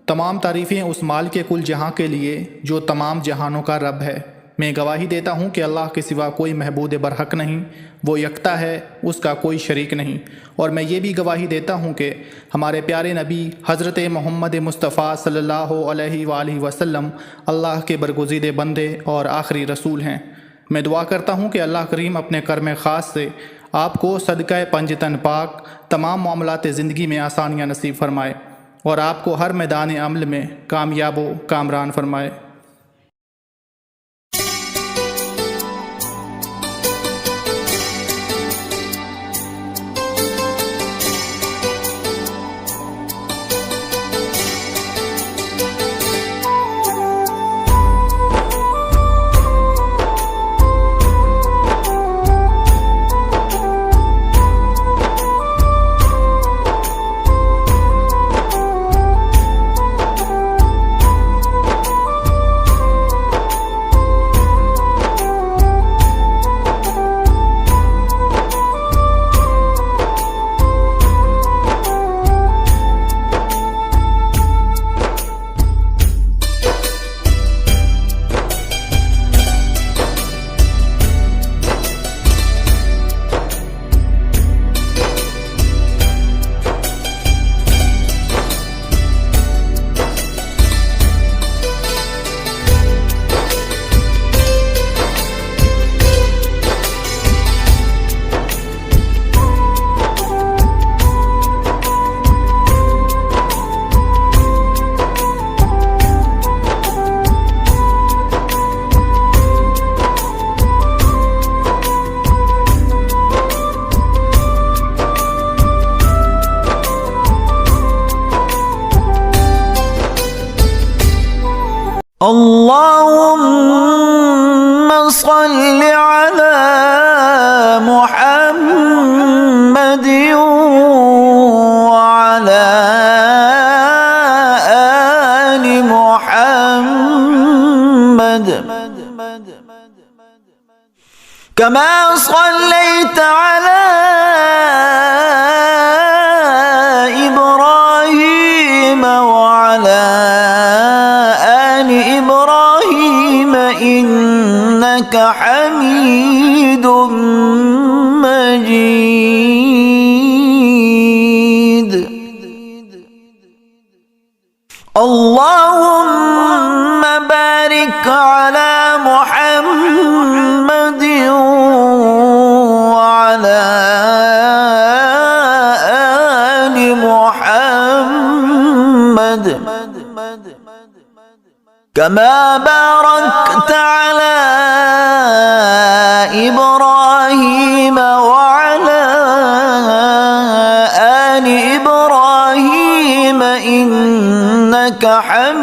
तमाम तारीफ़ें उस माल के कुल जहां के लिए जो तमाम जहानों का रब है। मैं गवाही देता हूँ कि अल्लाह के सिवा कोई महबूद बरहक नहीं, वो यकता है, उसका कोई शरीक नहीं। और मैं ये भी गवाही देता हूँ कि हमारे प्यारे नबी हज़रत मोहम्मद मुस्तफ़ा सल्लल्लाहु अलैहि वसल्लम अल्लाह के बरगुज़ीदे बंदे और आखिरी रसूल हैं। मैं दुआ करता हूँ कि अल्लाह करीम अपने कर्म ख़ास से आपको सदक़ा पंजतन पाक तमाम मामलात ज़िंदगी में आसानियाँ नसीब फरमाए और आपको हर मैदान अमल में कामयाब व कामरान फरमाए। اللهم صل على محمد وعلى آل محمد كما صليت على إبراهيم وعلى آل إبراهيم إنك حميد مجيد. اللهم بارك على محمد وعلى آل محمد كما باركت على إبراهيم وعلى آل إبراهيم إنك حميد